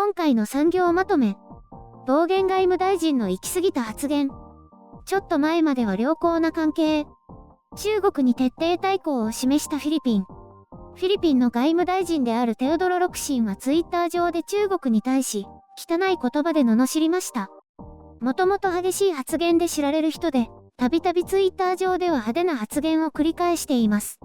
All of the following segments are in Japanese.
今回の産業まとめ。暴言外務大臣の行き過ぎた発言。ちょっと前までは良好な関係。中国に徹底対抗を示したフィリピン。フィリピンの外務大臣であるテオドロ・ロクシンはツイッター上で中国に対し、汚い言葉で罵りました。もともと激しい発言で知られる人で、たびたびツイッター上では派手な発言を繰り返しています。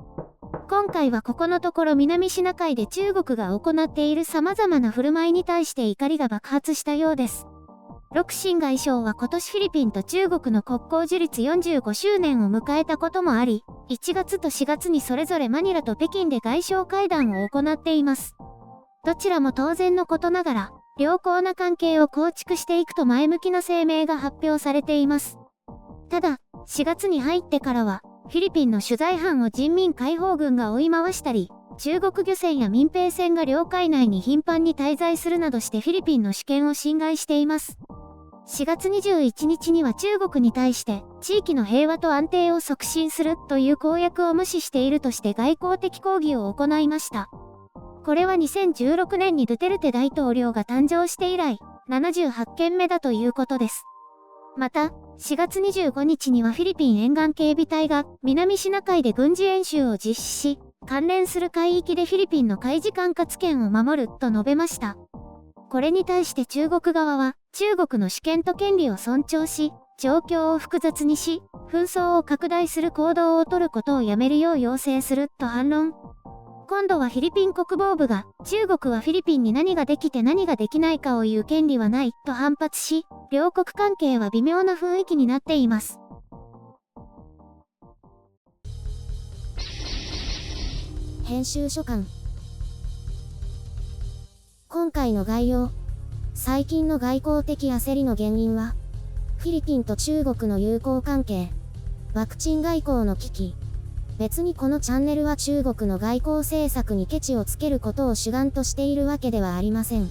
今回はここのところ南シナ海で中国が行っている様々な振る舞いに対して怒りが爆発したようです。ロクシン外相は今年フィリピンと中国の国交樹立45周年を迎えたこともあり、1月と4月にそれぞれマニラと北京で外相会談を行っています。どちらも当然のことながら、良好な関係を構築していくと前向きな声明が発表されています。ただ、4月に入ってからは、フィリピンの取材班を人民解放軍が追い回したり、中国漁船や民兵船が領海内に頻繁に滞在するなどしてフィリピンの主権を侵害しています。4月21日には中国に対して、地域の平和と安定を促進するという公約を無視しているとして外交的抗議を行いました。これは2016年にドゥテルテ大統領が誕生して以来、78件目だということです。また、4月25日にはフィリピン沿岸警備隊が南シナ海で軍事演習を実施し、関連する海域でフィリピンの海事管轄権を守ると述べました。これに対して中国側は、中国の主権と権利を尊重し、状況を複雑にし、紛争を拡大する行動を取ることをやめるよう要請すると反論。今度はフィリピン国防部が、中国はフィリピンに何ができて何ができないかを言う権利はないと反発し、両国関係は微妙な雰囲気になっています。編集書簡。今回の概要。最近の外交的焦りの原因は、フィリピンと中国の友好関係、ワクチン外交の危機。別にこのチャンネルは中国の外交政策にケチをつけることを主眼としているわけではありません。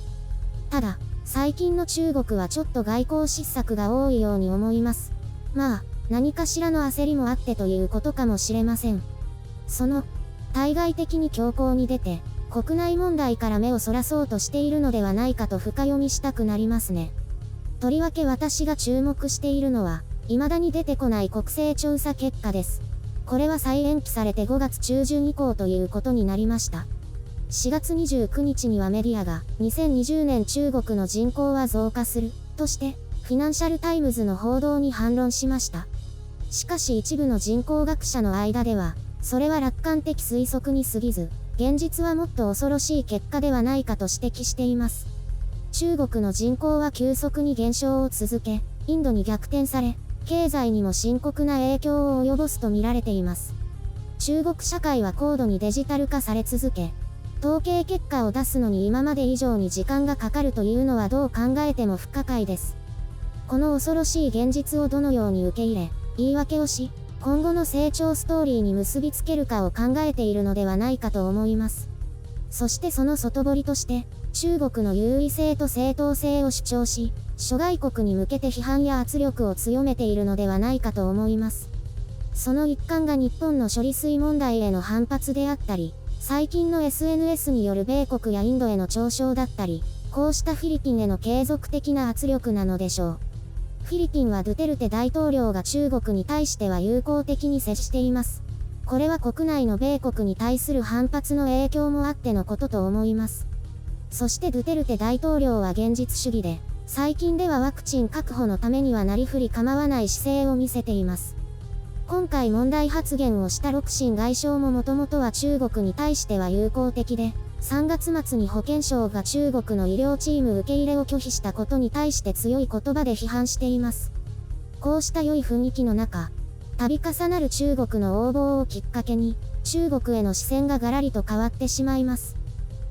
ただ、最近の中国はちょっと外交失策が多いように思います。まあ、何かしらの焦りもあってということかもしれません。対外的に強硬に出て、国内問題から目をそらそうとしているのではないかと深読みしたくなりますね。とりわけ私が注目しているのは、未だに出てこない国勢調査結果です。これは再延期されて5月中旬以降ということになりました。4月29日にはメディアが、2020年中国の人口は増加する、として、フィナンシャルタイムズの報道に反論しました。しかし一部の人口学者の間では、それは楽観的推測に過ぎず、現実はもっと恐ろしい結果ではないかと指摘しています。中国の人口は急速に減少を続け、インドに逆転され、経済にも深刻な影響を及ぼすと見られています。中国社会は高度にデジタル化され続け、統計結果を出すのに今まで以上に時間がかかるというのはどう考えても不可解です。この恐ろしい現実をどのように受け入れ、言い訳をし、今後の成長ストーリーに結びつけるかを考えているのではないかと思います。そしてその外堀として、中国の優位性と正当性を主張し、諸外国に向けて批判や圧力を強めているのではないかと思います。その一環が日本の処理水問題への反発であったり、最近の SNS による米国やインドへの嘲笑だったり、こうしたフィリピンへの継続的な圧力なのでしょう。フィリピンはドゥテルテ大統領が中国に対しては友好的に接しています。これは国内の米国に対する反発の影響もあってのことと思います。そしてドゥテルテ大統領は現実主義で、最近ではワクチン確保のためにはなりふり構わない姿勢を見せています。今回問題発言をしたロクシン外相ももともとは中国に対しては友好的で、3月末に保健省が中国の医療チーム受け入れを拒否したことに対して強い言葉で批判しています。こうした良い雰囲気の中、度重なる中国の横暴をきっかけに、中国への視線がガラリと変わってしまいます。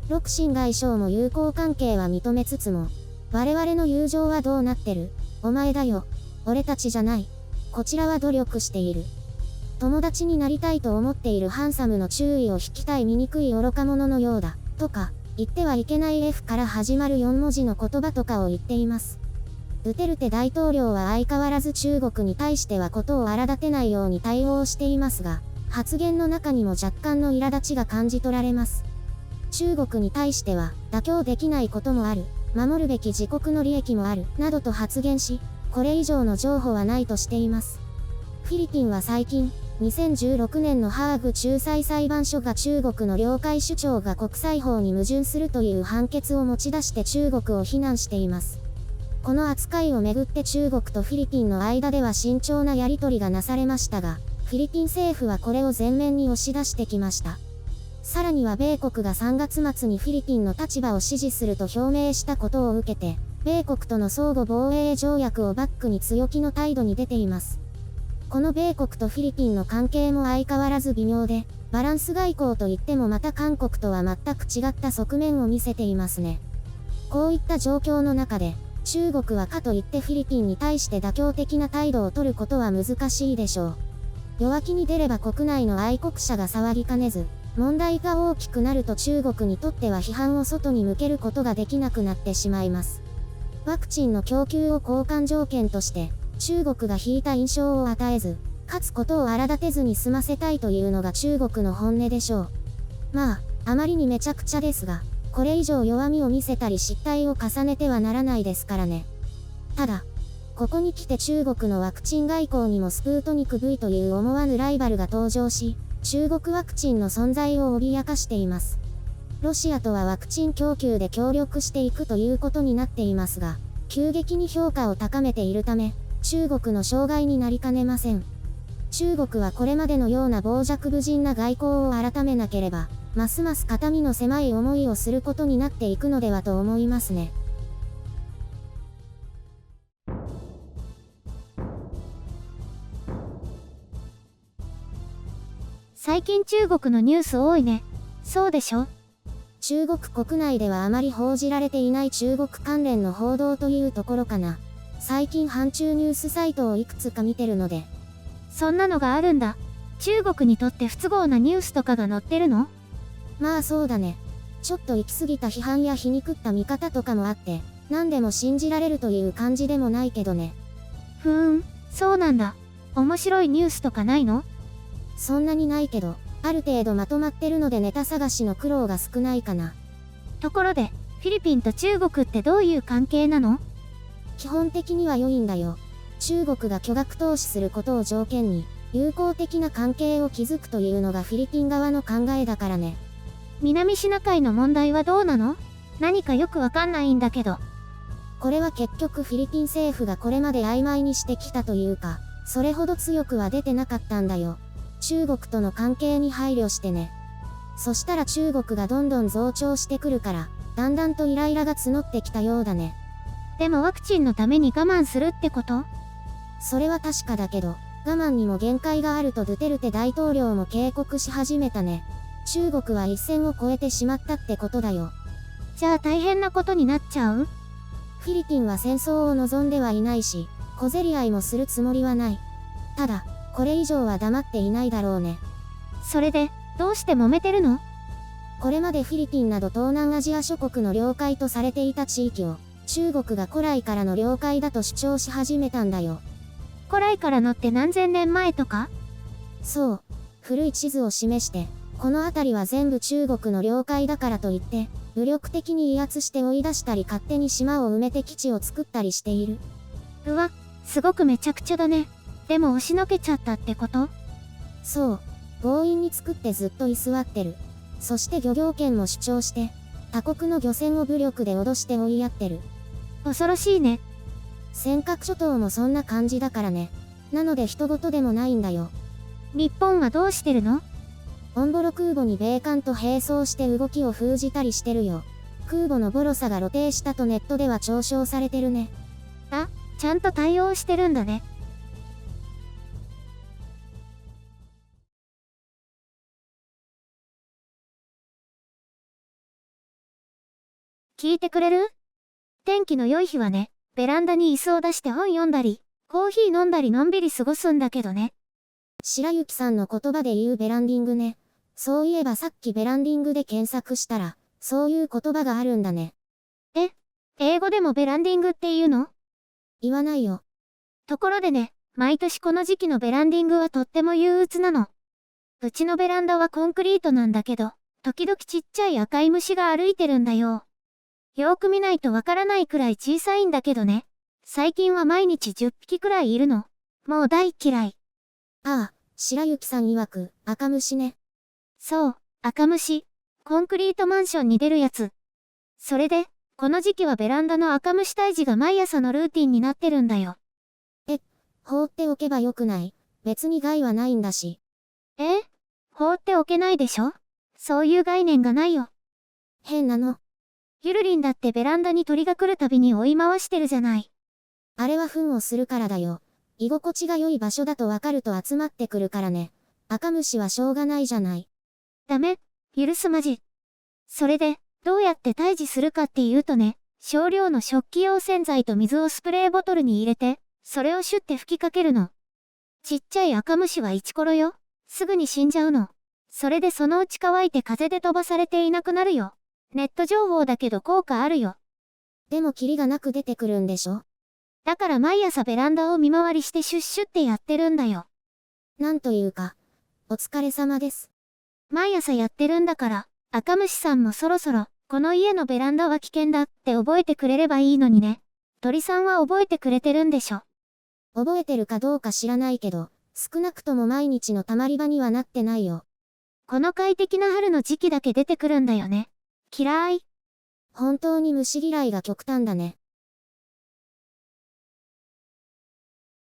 ロクシン外相も友好関係は認めつつも、我々の友情はどうなってる？お前だよ。俺たちじゃない。こちらは努力している。友達になりたいと思っているハンサムの注意を引きたい醜い愚か者のようだ、とか、言ってはいけない F から始まる4文字の言葉とかを言っています。ドゥテルテ大統領は相変わらず中国に対してはことを荒立てないように対応していますが、発言の中にも若干の苛立ちが感じ取られます。中国に対しては、妥協できないこともある。守るべき自国の利益もある、などと発言し、これ以上の譲歩はないとしています。フィリピンは最近、2016年のハーグ仲裁裁判所が中国の領海主張が国際法に矛盾するという判決を持ち出して中国を非難しています。この扱いをめぐって中国とフィリピンの間では慎重なやり取りがなされましたが、フィリピン政府はこれを前面に押し出してきました。さらには米国が3月末にフィリピンの立場を支持すると表明したことを受けて、米国との相互防衛条約をバックに強気の態度に出ています。この米国とフィリピンの関係も相変わらず微妙で、バランス外交といってもまた韓国とは全く違った側面を見せていますね。こういった状況の中で、中国はかといってフィリピンに対して妥協的な態度を取ることは難しいでしょう。弱気に出れば国内の愛国者が騒ぎかねず、問題が大きくなると中国にとっては批判を外に向けることができなくなってしまいます。ワクチンの供給を交換条件として、中国が引いた印象を与えず、かつことを荒立てずに済ませたいというのが中国の本音でしょう。まあ、あまりにめちゃくちゃですが、これ以上弱みを見せたり失態を重ねてはならないですからね。ただ、ここに来て中国のワクチン外交にもスプートニク V という思わぬライバルが登場し、中国ワクチンの存在を脅かしています。ロシアとはワクチン供給で協力していくということになっていますが、急激に評価を高めているため、中国の障害になりかねません。中国はこれまでのような傍若無人な外交を改めなければ、ますます肩身の狭い思いをすることになっていくのではと思いますね。最近中国のニュース多いね。そうでしょ？中国国内ではあまり報じられていない中国関連の報道というところかな。最近反中ニュースサイトをいくつか見てるので。そんなのがあるんだ。中国にとって不都合なニュースとかが載ってるの？まあそうだね。ちょっと行き過ぎた批判や皮肉った見方とかもあって、何でも信じられるという感じでもないけどね。そうなんだ。面白いニュースとかないの？そんなにないけど、ある程度まとまってるのでネタ探しの苦労が少ないかな。ところで、フィリピンと中国ってどういう関係なの？基本的には良いんだよ。中国が巨額投資することを条件に、友好的な関係を築くというのがフィリピン側の考えだからね。南シナ海の問題はどうなの？何かよくわかんないんだけど。これは結局フィリピン政府がこれまで曖昧にしてきたというか、それほど強くは出てなかったんだよ。中国との関係に配慮してね。そしたら中国がどんどん増長してくるから、だんだんとイライラが募ってきたようだね。でもワクチンのために我慢するってこと？それは確かだけど、我慢にも限界があるとドゥテルテ大統領も警告し始めたね。中国は一線を越えてしまったってことだよ。じゃあ大変なことになっちゃう？フィリピンは戦争を望んではいないし、小競り合いもするつもりはない。ただ、これ以上は黙っていないだろうね。それで、どうして揉めてるの？これまでフィリピンなど東南アジア諸国の領海とされていた地域を、中国が古来からの領海だと主張し始めたんだよ。古来からのって何千年前とか？そう。古い地図を示して、この辺りは全部中国の領海だからといって、武力的に威圧して追い出したり勝手に島を埋めて基地を作ったりしている。うわ、すごくめちゃくちゃだね。でも押しのけちゃったってこと？そう。強引に作ってずっと居座ってる。そして漁業権も主張して、他国の漁船を武力で脅して追いやってる。恐ろしいね。尖閣諸島もそんな感じだからね。なので人事でもないんだよ。日本はどうしてるの？オンボロ空母に米艦と並走して動きを封じたりしてるよ。空母のボロさが露呈したとネットでは嘲笑されてるね。あ、ちゃんと対応してるんだね。聞いてくれる？天気の良い日はね、ベランダに椅子を出して本読んだり、コーヒー飲んだりのんびり過ごすんだけどね。白雪さんの言葉で言うベランディングね。そういえばさっきベランディングで検索したら、そういう言葉があるんだね。え、英語でもベランディングって言うの？言わないよ。ところでね、毎年この時期のベランディングはとっても憂鬱なの。うちのベランダはコンクリートなんだけど、時々ちっちゃい赤い虫が歩いてるんだよ。よーく見ないとわからないくらい小さいんだけどね。最近は毎日10匹くらいいるの。もう大嫌い。ああ、白雪さん曰く、赤虫ね。そう、赤虫。コンクリートマンションに出るやつ。それで、この時期はベランダの赤虫退治が毎朝のルーティンになってるんだよ。放っておけばよくない？別に害はないんだし。放っておけないでしょ？そういう概念がないよ。変なの。ゆるりんだってベランダに鳥が来るたびに追い回してるじゃない。あれは糞をするからだよ。居心地が良い場所だとわかると集まってくるからね。赤虫はしょうがないじゃない。ダメ、許すまじ。それで、どうやって退治するかっていうとね、少量の食器用洗剤と水をスプレーボトルに入れて、それをシュッて吹きかけるの。ちっちゃい赤虫はイチコロよ。すぐに死んじゃうの。それでそのうち乾いて風で飛ばされていなくなるよ。ネット情報だけど効果あるよ。でもキリがなく出てくるんでしょ？だから毎朝ベランダを見回りしてシュッシュってやってるんだよ。なんというか、お疲れ様です。毎朝やってるんだから、赤虫さんもそろそろ、この家のベランダは危険だって覚えてくれればいいのにね。鳥さんは覚えてくれてるんでしょ。覚えてるかどうか知らないけど、少なくとも毎日のたまり場にはなってないよ。この快適な春の時期だけ出てくるんだよね。嫌い。本当に虫嫌いが極端だね。